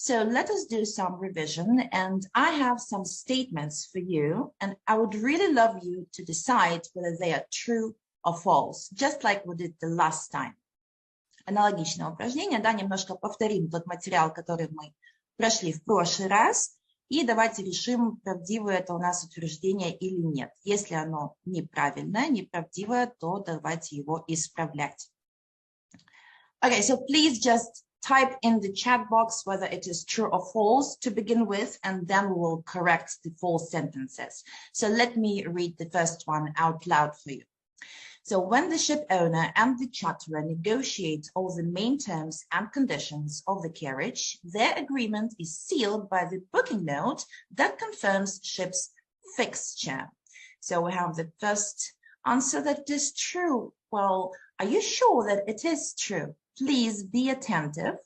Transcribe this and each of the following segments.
So let us do some revision, and I have some statements for you, and I would really love you to decide whether they are true or false, just like we did the last time. Аналогичное упражнение, да, немножко повторим тот материал, который мы прошли в прошлый раз, и давайте решим, правдивое это у нас утверждение или нет. Если оно неправильное, неправдивое, то давайте его исправлять. Okay, so please just type in the chat box whether it is true or false to begin with, and then we will correct the false sentences. So let me read the first one out loud for you. So when the ship owner and the charterer negotiate all the main terms and conditions of the carriage, their agreement is sealed by the booking note that confirms ship's fixture. So we have the first answer that it is true. Well, are you sure that it is true? Please be attentive.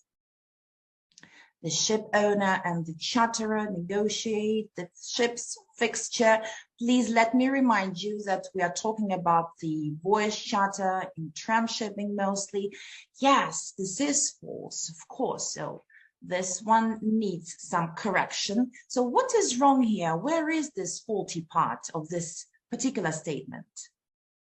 The ship owner and the charterer negotiate the ship's fixture. Please let me remind you that we are talking about the voyage charter in tramp shipping mostly. Yes, this is false, of course. So this one needs some correction. So what is wrong here? Where is this faulty part of this particular statement?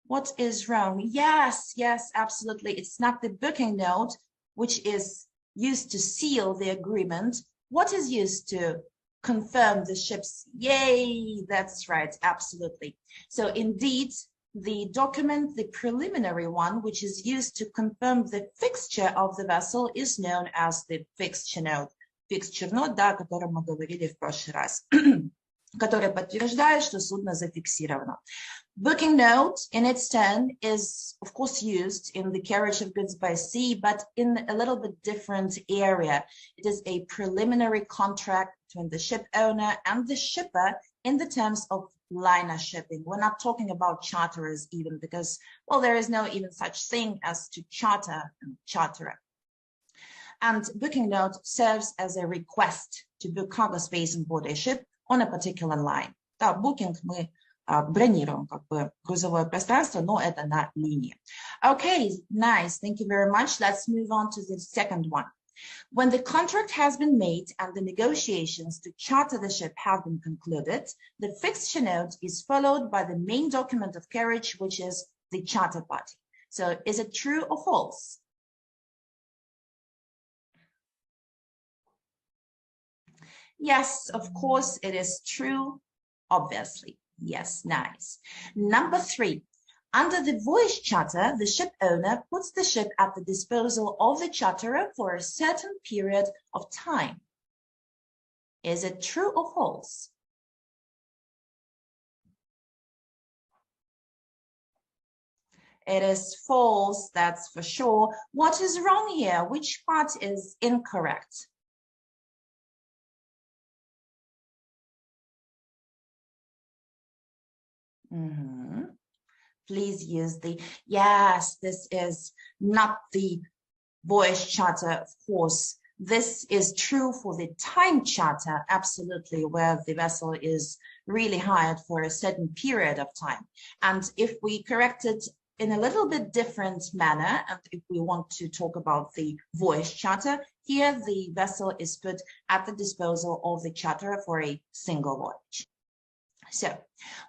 What is wrong? Yes, absolutely. It's not the booking note, which is used to seal the agreement. What is used to confirm the ship's? Yay, that's right, absolutely. So indeed, the document, the preliminary one, which is used to confirm the fixture of the vessel, is known as the fixture note. Fixture note, да, о котором мы говорили в прошлый раз, который подтверждает, что судно зафиксировано. Booking note, in its turn, is, of course, used in the carriage of goods by sea, but in a little bit different area. It is a preliminary contract between the ship owner and the shipper in the terms of liner shipping. We're not talking about charterers even, because, well, there is no even such thing as to charter and charterer. And booking note serves as a request to book cargo space on board a ship on a particular line. Да, booking мы бронируем как бы грузовое пространство, но это на линии. Okay, nice. Thank you very much. Let's move on to the second one. When the contract has been made and the negotiations to charter the ship have been concluded, the fixture note is followed by the main document of carriage, which is the charter party. So is it true or false? Yes, of course, it is true, obviously. Yes, nice. Number 3, under the voyage charter, the ship owner puts the ship at the disposal of the charterer for a certain period of time. Is it true or false? It is false, that's for sure. What is wrong here? Which part is incorrect? Please use the, yes, this is not the voyage charter, of course. This is true for the time charter, absolutely, where the vessel is really hired for a certain period of time. And if we correct it in a little bit different manner, and if we want to talk about the voyage charter, here the vessel is put at the disposal of the charterer for a single voyage. So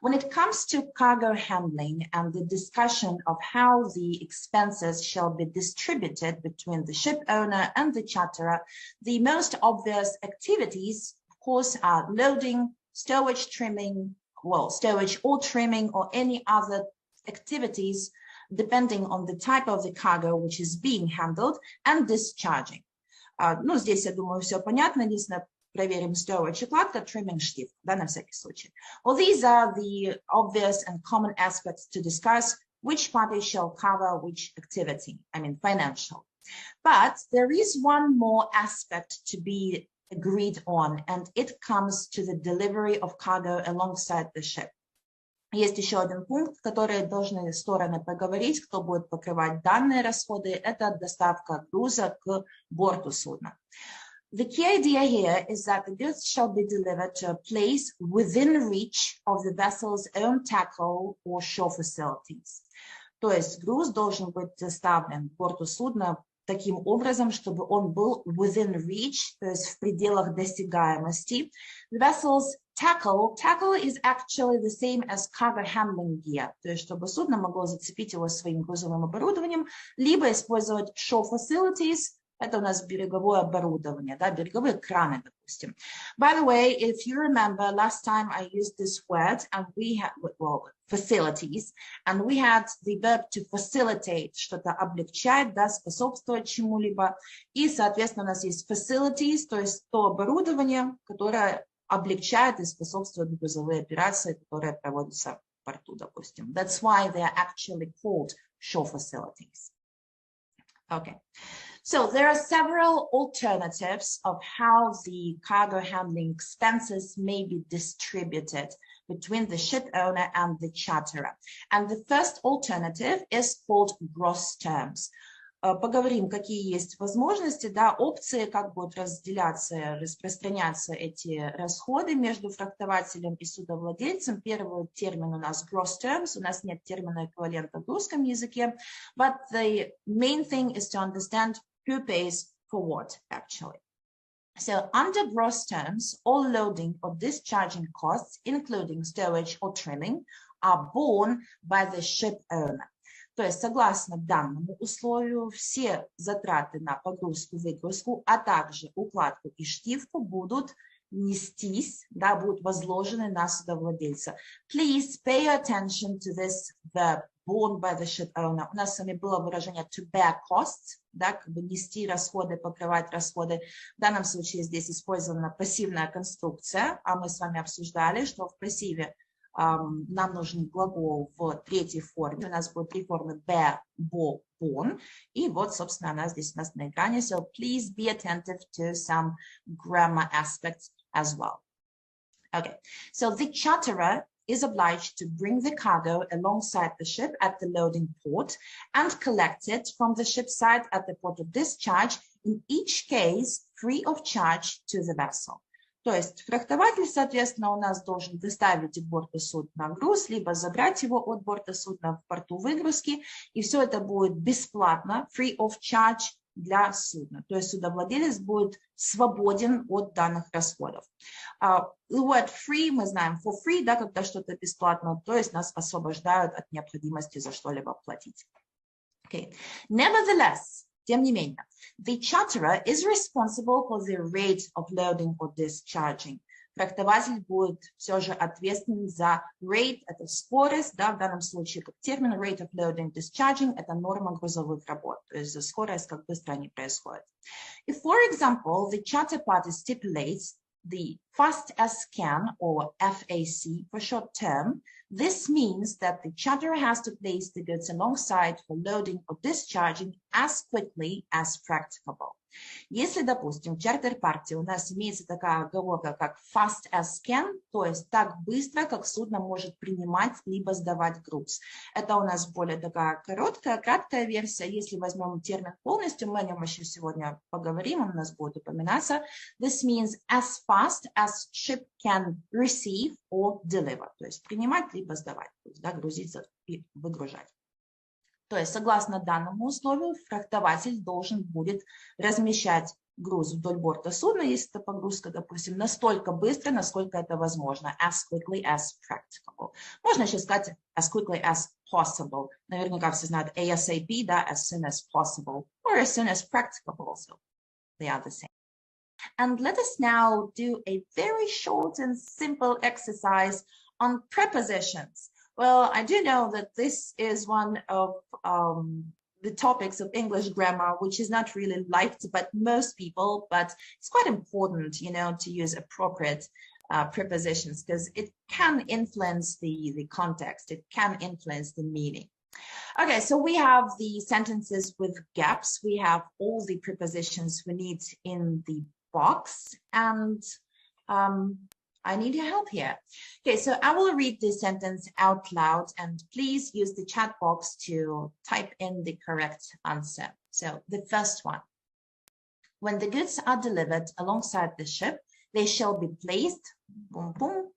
when it comes to cargo handling and the discussion of how the expenses shall be distributed between the ship owner and the charterer, the most obvious activities, of course, are loading, stowage, trimming, well, stowage or trimming or any other activities, depending on the type of the cargo which is being handled, and discharging. Ну, здесь, я думаю, все понятно. Единственное, проверим stowage и кладка, trimming, штифт, да, на всякий случай. Well, these are the obvious and common aspects to discuss which party shall cover which activity, I mean financial. But there is one more aspect to be agreed on, and it comes to the delivery of cargo alongside the ship. Есть еще один пункт, который должны стороны поговорить, кто будет покрывать данные расходы, это доставка груза к борту судна. The key idea here is that the goods shall be delivered to a place within reach of the vessel's own tackle or shore facilities. То есть груз должен быть доставлен к борту судна таким образом, чтобы он был within reach, то есть в пределах досягаемости. The vessel's tackle is actually the same as cargo handling gear, то есть чтобы судно могло зацепить его своим грузовым оборудованием, либо использовать shore facilities, это у нас береговое оборудование, да, береговые краны, допустим. By the way, if you remember, last time I used this word, and we had, well, facilities, and we had the verb to facilitate, что-то облегчать, да, способствовать чему-либо. И, соответственно, у нас есть facilities, то есть то оборудование, которое облегчает и способствует грузовые операции, которые проводятся в порту, допустим. That's why they are actually called shore facilities. Okay. So there are several alternatives of how the cargo handling expenses may be distributed between the ship owner and the charterer. And the first alternative is called gross terms. Поговорим, какие есть возможности, да, опции, как будут разделяться, распространяться эти расходы между фрахтователем и судовладельцем. Первый термин у нас gross terms, у нас нет термина эквивалента в русском языке, but the main thing is to understand who pays for what, actually. So under gross terms, all loading or discharging costs, including stowage or trimming, are borne by the ship owner. То есть, согласно данному условию, все затраты на погрузку-выгрузку, а также укладку и штивку будут нестись, да, будут возложены на судовладельца. Please pay attention to this verb, borne by the ship owner. У нас с вами было выражение to bear costs, да, как бы нести расходы, покрывать расходы. В данном случае здесь использована пассивная конструкция, а мы с вами обсуждали, что в пассиве нам нужен глагол в третьей форме. У нас будет три формы bear, bore, borne. И вот, собственно, она здесь у нас на экране. So please be attentive to some grammar aspects as well. Okay, so the charterer is obliged to bring the cargo alongside the ship at the loading port and collect it from the ship side at the port of discharge, in each case free of charge to the vessel. То есть фрахтователь, соответственно, у нас должен доставить от борта судна груз, либо забрать его от борта судна в порту выгрузки, и все это будет бесплатно, free of charge для судна. То есть судовладелец будет свободен от данных расходов. Word free мы знаем for free, да, когда что-то бесплатно, то есть нас освобождают от необходимости за что-либо платить. Okay. Nevertheless, тем не менее, the charterer is responsible for the rate of loading or discharging. Фрахтователь будет все же ответственен за rate, это скорость, да, в данном случае как термин rate of loading, discharging, это норма грузовых работ, то есть за скорость, как быстро они происходят. If, for example, the charter party stipulates the fast as can, or FAC for short term, this means that the charterer has to place the goods alongside for loading or discharging as quickly as practicable. Если, допустим, в чартер-партии у нас имеется такая оговорка, как fast as can, то есть так быстро, как судно может принимать либо сдавать груз. Это у нас более такая краткая версия. Если возьмем термин полностью, мы о нем еще сегодня поговорим, он у нас будет упоминаться. This means as fast as ship can receive or deliver, то есть принимать либо сдавать, да, грузиться и выгружать. То есть, согласно данному условию, фрахтователь должен будет размещать груз вдоль борта судна, если это погрузка, допустим, настолько быстро, насколько это возможно, as quickly as practicable. Можно еще сказать as quickly as possible. Наверняка все знают ASAP, да, as soon as possible, or as soon as practicable, so they are the same. And let us now do a very short and simple exercise on prepositions. Well, I do know that this is one of the topics of English grammar, which is not really liked by most people, but it's quite important, you know, to use appropriate prepositions because it can influence the context. It can influence the meaning. Okay, so we have the sentences with gaps. We have all the prepositions we need in the box, and I need your help here. Okay, so I will read this sentence out loud and please use the chat box to type in the correct answer. So the first one, when the goods are delivered alongside the ship, they shall be placed, boom, boom,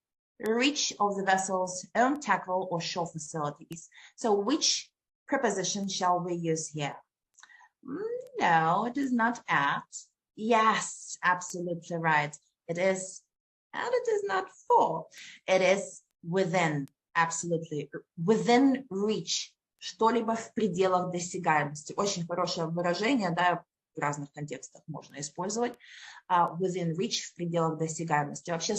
reach of the vessel's own tackle or shore facilities. So which preposition shall we use here? No, it is not at. Yes, absolutely right. It is, and it is not for. It is within, absolutely. Within reach. Что-либо в пределах досягаемости. Очень хорошее выражение, да, в разных контекстах можно использовать. Within reach, в пределах досягаемости. Вообще,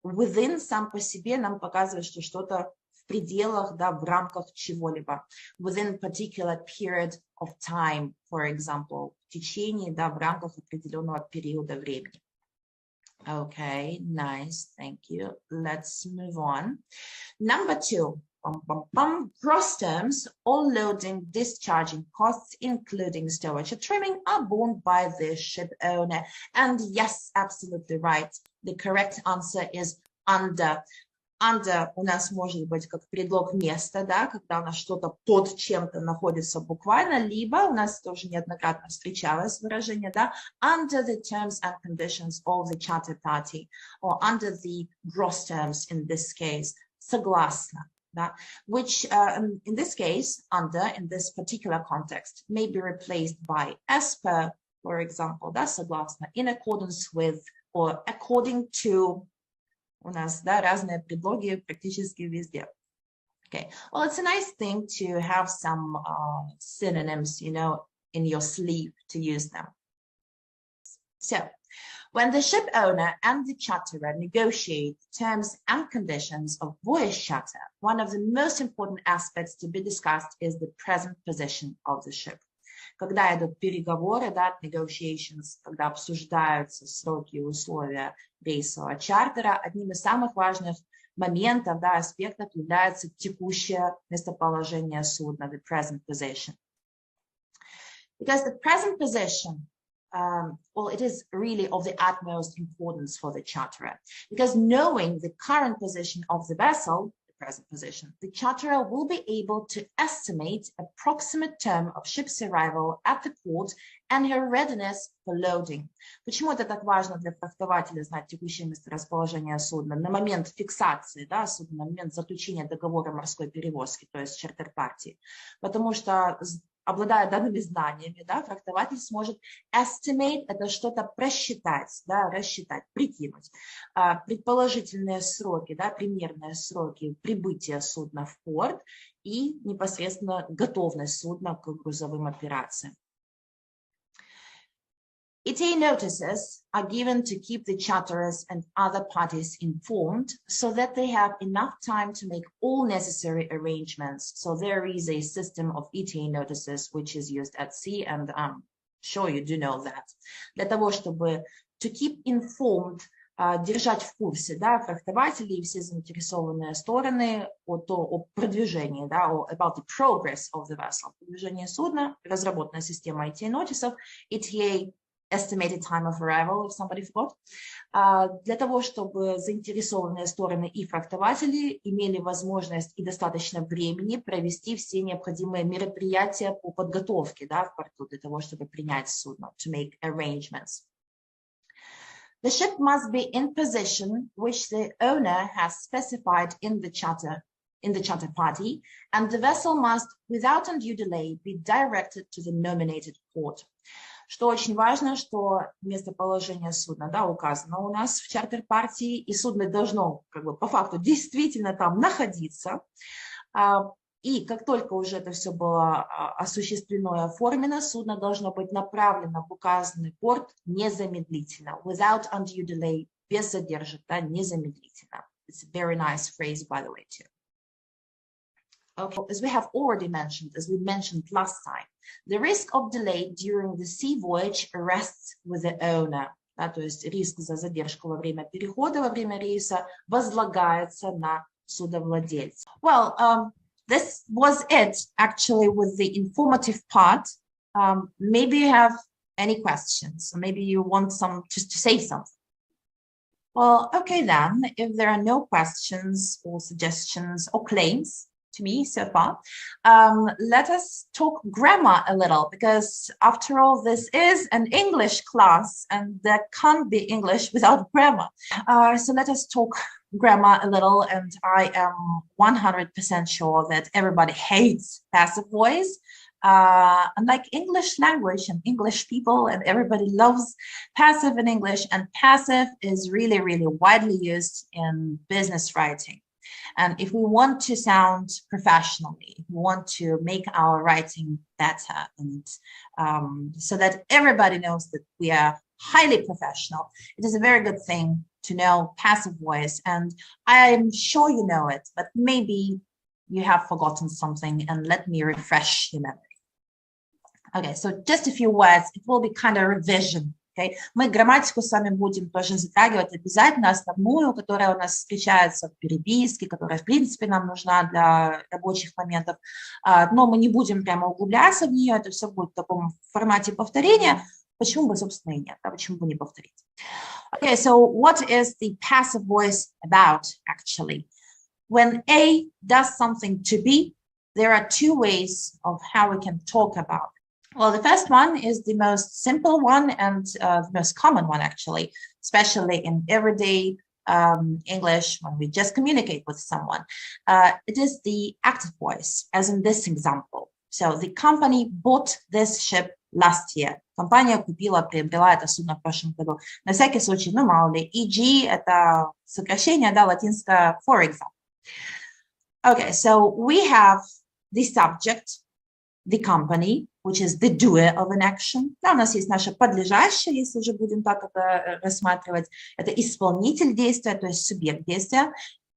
within сам по себе нам показывает, что что-то в пределах, да, в рамках чего-либо. Within particular period of time, for example, в течение, да, в рамках определенного периода времени. Okay, nice, thank you. Let's move on. Number 2, gross terms, all loading, discharging costs, including stowage and trimming, are borne by the ship owner. And yes, absolutely right. The correct answer is under. Under у нас может быть как предлог места, да, когда у нас что-то под чем-то находится буквально, либо у нас тоже неоднократно встречалось выражение, да, under the terms and conditions of the charter party, or under the gross terms in this case, согласно, да, which in this case, under, in this particular context, may be replaced by as per, for example, да, согласно, in accordance with, or according to. У нас, да, разные предлоги практически везде. Okay, well, it's a nice thing to have some synonyms, you know, in your sleeve to use them. So, when the ship owner and the charterer negotiate terms and conditions of voyage charter, one of the most important aspects to be discussed is the present position of the ship. Когда идут переговоры, да, negotiations, когда обсуждаются сроки и условия рейсового чартера, одним из самых важных моментов, да, аспектов является текущее местоположение судна, the present position. Because the present position, well, it is really of the utmost importance for the charterer. Because knowing the current position of the vessel, present position, the charterer will be able to estimate approximate term of ship's arrival at the port and her readiness for loading. Почему это так важно для фрахтователя знать текущее месторасположение судна на момент фиксации, да, судна, на момент заключения договора морской перевозки, то есть чартер-партии? Потому что обладая данными знаниями, да, фрахтователь сможет estimate, это что-то просчитать, да, рассчитать, прикинуть, предположительные сроки, да, примерные сроки прибытия судна в порт и непосредственно готовность судна к грузовым операциям. ETA notices are given to keep the charterers and other parties informed so that they have enough time to make all necessary arrangements. So there is a system of ETA notices which is used at sea, and I'm sure you do know that. Для того, чтобы to keep informed, держать в курсе, да, фрахтователи и все заинтересованные стороны о продвижении, да, about the progress of the vessel, продвижение судна, разработана система ETA notices, ETA estimated time of arrival, if somebody forgot, для того, чтобы заинтересованные стороны и фрахтователи имели возможность и достаточно времени провести все необходимые мероприятия по подготовке, да, в порту, для того, чтобы принять судно, to make arrangements. The ship must be in position which the owner has specified in the charter party, and the vessel must, without undue delay, be directed to the nominated port. Что очень важно, что местоположение судна, да, указано у нас в чартер-партии, и судно должно, как бы, по факту действительно там находиться. И как только уже это все было осуществлено и оформлено, судно должно быть направлено в указанный порт незамедлительно, without undue delay, без задержек, да, незамедлительно. It's a very nice phrase, by the way, too. Okay. As we have already mentioned, as we mentioned last time, the risk of delay during the sea voyage rests with the owner. Да, то есть риск за задержку во время перехода, во время рейса возлагается на судовладельца. Well, this was it actually with the informative part. Maybe you have any questions, or maybe you want just to say something. Well, okay then, if there are no questions or suggestions or claims to me so far, let us talk grammar a little, because after all, this is an English class and there can't be English without grammar. So let us talk grammar a little, and I am 100% sure that everybody hates passive voice. unlike English language and English people, and everybody loves passive in English, and passive is really, really widely used in business writing. And if we want to sound professionally, if we want to make our writing better, and so that everybody knows that we are highly professional, it is a very good thing to know passive voice. And I'm sure you know it, but maybe you have forgotten something, and let me refresh your memory. Okay, so just a few words, it will be kind of revision. Okay? Мы грамматику с вами будем тоже затрагивать обязательно, основную, которая у нас встречается в переписке, которая, в принципе, нам нужна для рабочих моментов. Но мы не будем прямо углубляться в нее, это все будет в таком формате повторения. Почему бы, собственно, и нет? Почему бы не повторить? Okay, so what is the passive voice about, actually? When A does something to B, there are two ways of how we can talk about it. Well, the first one is the most simple one and the most common one, actually, especially in everyday English when we just communicate with someone. It is the active voice, as in this example. So the company bought this ship last year. Компания приобрела это судно в прошлом году. На всякий случай, ну, мало ли, EG – это сокращение, да, латинское for example. Okay, so we have the subject, the company, which is the doer of an action. Да, у нас есть наше подлежащее, если уже будем так это рассматривать. Это исполнитель действия, то есть субъект действия.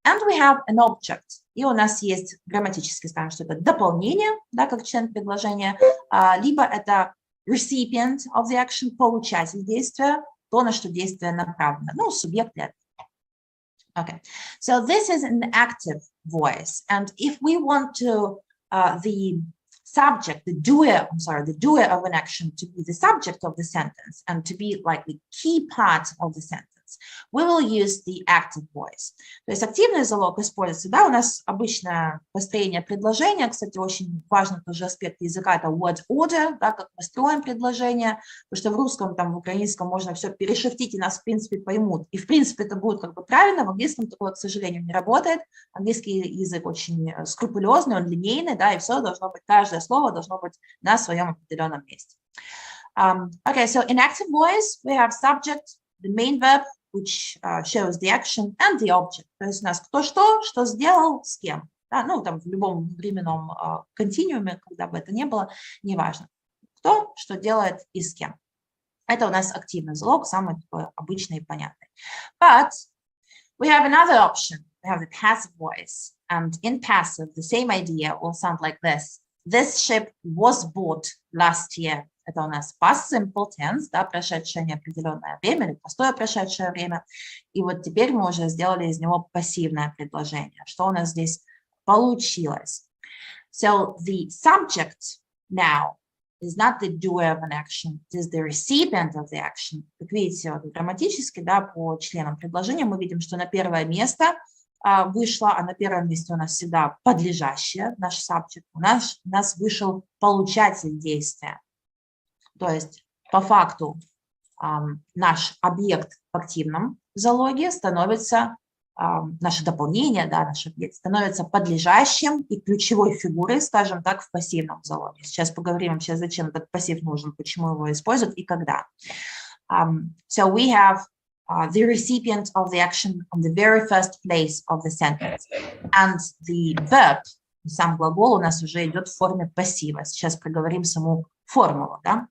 And we have an object. И у нас есть грамматически, скажем, что это дополнение, да, как член предложения, либо это recipient of the action, получатель действия, то, на что действие направлено. Ну, субъект для этого. Okay, so this is an active voice. And if we want to, the subject, the doer of an action to be the subject of the sentence and to be like the key part of the sentence, we will use the active voice. То есть активный залог используется, да, у нас обычное построение предложения, кстати, очень важный тоже аспект языка, это word order, да, как мы строим предложение, потому что в русском, там, в украинском можно все перешрифтить, и нас, в принципе, поймут. И, в принципе, это будет как бы правильно, в английском такое, к сожалению, не работает. Английский язык очень скрупулезный, он линейный, да, и все должно быть, каждое слово должно быть на своем определенном месте. Okay, so in active voice, we have subject, the main verb, which shows the action, and the object. То есть у нас кто что сделал, с кем. Да? Ну, там в любом временном континууме, когда бы это ни было, неважно. Кто что делает и с кем. Это у нас активный залог, самый такой обычный и понятный. But we have another option. We have the passive voice. And in passive, the same idea will sound like this. This ship was bought last year. Это у нас past simple tense, да, прошедшее неопределенное время или простое прошедшее время. И вот теперь мы уже сделали из него пассивное предложение. Что у нас здесь получилось? So the subject now is not the doer of an action, it is the recipient of the action. Как видите, вот, грамматически, да, по членам предложения мы видим, что на первое место вышло, а на первом месте у нас всегда подлежащее, наш subject. У нас вышел получатель действия. То есть по факту наш объект в активном залоге становится, наше дополнение, да, наш объект становится подлежащим и ключевой фигурой, скажем так, в пассивном залоге. Сейчас поговорим вообще, зачем этот пассив нужен, почему его используют и когда. So we have the recipient of the action on the very first place of the sentence. And the verb, сам глагол у нас уже идет в форме пассива. Сейчас проговорим саму формулу, да?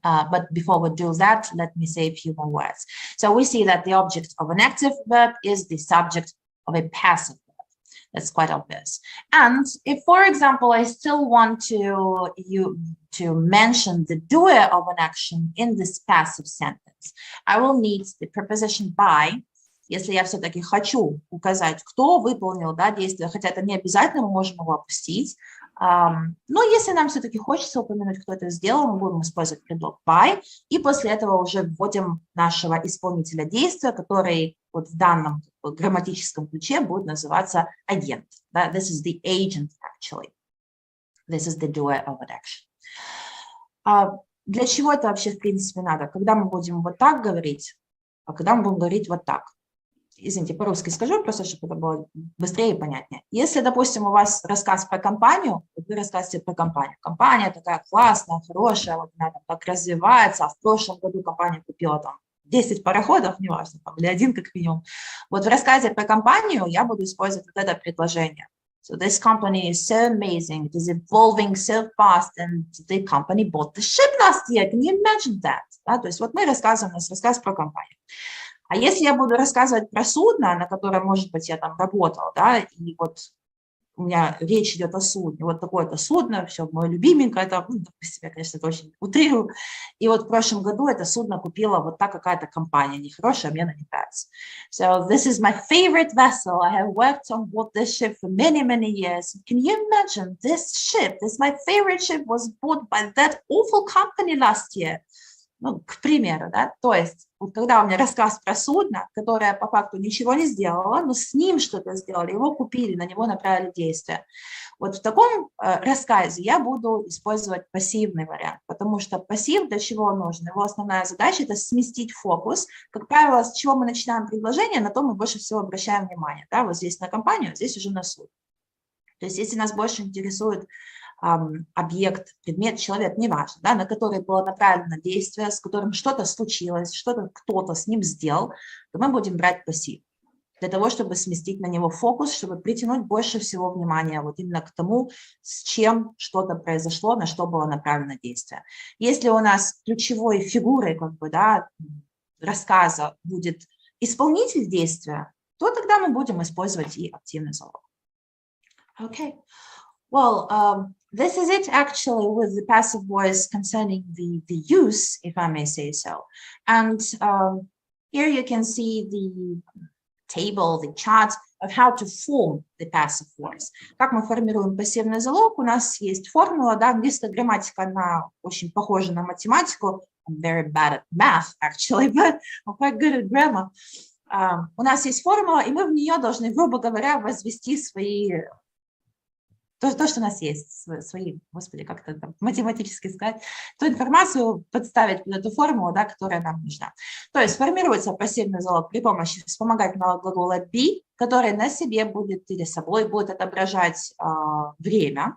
But before we do that, let me say a few more words. So we see that the object of an active verb is the subject of a passive verb. That's quite obvious. And if, for example, I still want to mention the doer of an action in this passive sentence, I will need the preposition by. Если я все-таки хочу указать, кто выполнил, да, действие, хотя это не обязательно, мы можем его опустить. Но если нам все-таки хочется упомянуть, кто это сделал, мы будем использовать предлог by, и после этого уже вводим нашего исполнителя действия, который вот в данном грамматическом ключе будет называться агент. Да? This is the agent, actually. This is the doer of an action. Для чего это вообще в принципе надо? Когда мы будем вот так говорить, а когда мы будем говорить вот так? извините, по-русски скажу, просто чтобы это было быстрее и понятнее. Если, допустим, у вас рассказ про компанию, вы рассказываете про компанию. Компания такая классная, хорошая, вот она там так развивается, а в прошлом году компания купила там 10 пароходов, неважно, там, или один как минимум. Вот в рассказе про компанию я буду использовать вот это предложение. So this company is so amazing, it is evolving so fast, and the company bought the ship last year. Can you imagine that? Да, то есть вот мы рассказываем, у нас рассказ про компанию. А если я буду рассказывать про судно, на котором, может быть, я там работал, да, и вот у меня речь идет о судне, вот такое-то судно, все, мое любименькое, это, ну, допустим, я, конечно, это очень утрирую, и вот в прошлом году это судно купила вот та какая-то компания, нехорошая, мне она не нравится. So this is my favorite vessel. I have worked on board this ship for many, many years. Can you imagine this ship, this my favorite ship was bought by that awful company last year? Ну, к примеру, да, то есть, вот когда у меня рассказ про судно, которое по факту ничего не сделало, но с ним что-то сделали, его купили, на него направили действия. Вот в таком рассказе я буду использовать пассивный вариант, потому что пассив для чего нужен? Его основная задача – это сместить фокус. Как правило, с чего мы начинаем предложение, на то мы больше всего обращаем внимание. Да? Вот здесь на компанию, здесь уже на суд. То есть если нас больше интересует объект, предмет, человек, неважно, да, на который было направлено действие, с которым что-то случилось, что-то кто-то с ним сделал, то мы будем брать пассив для того, чтобы сместить на него фокус, чтобы притянуть больше всего внимания вот именно к тому, с чем что-то произошло, на что было направлено действие. Если у нас ключевой фигурой как бы, да, рассказа будет исполнитель действия, то тогда мы будем использовать и активный залог. Okay. Well, this is it actually with the passive voice concerning the use, if I may say so. And here you can see the table, the chart of how to form the passive voice. Как мы формируем пассивный залог? У нас есть формула, да, английская грамматика, она очень похожа на математику. I'm very bad at math, actually, but I'm quite good at grammar. У нас есть формула, и мы в нее должны, грубо говоря, возвести свои... То, что у нас есть, свои, господи, как это там, математически сказать, ту информацию подставить под эту формулу, да, которая нам нужна. То есть формируется пассивный залог при помощи вспомогательного глагола be, который на себе будет или собой будет отображать время,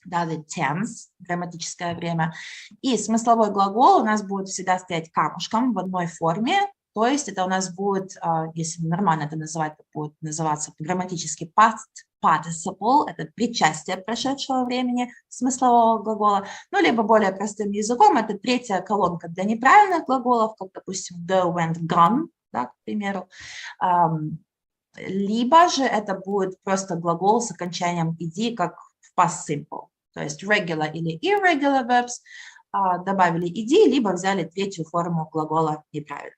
да, the tense, грамматическое время, и смысловой глагол у нас будет всегда стоять камушком в одной форме. То есть это у нас будет, если нормально это называть, это будет называться грамматически past participle, это причастие прошедшего времени смыслового глагола, ну, либо более простым языком, это третья колонка для неправильных глаголов, как, допустим, go, went, gone, да, к примеру. Либо же это будет просто глагол с окончанием ed, как в past simple, то есть regular или irregular verbs добавили ed, либо взяли третью форму глагола неправильно.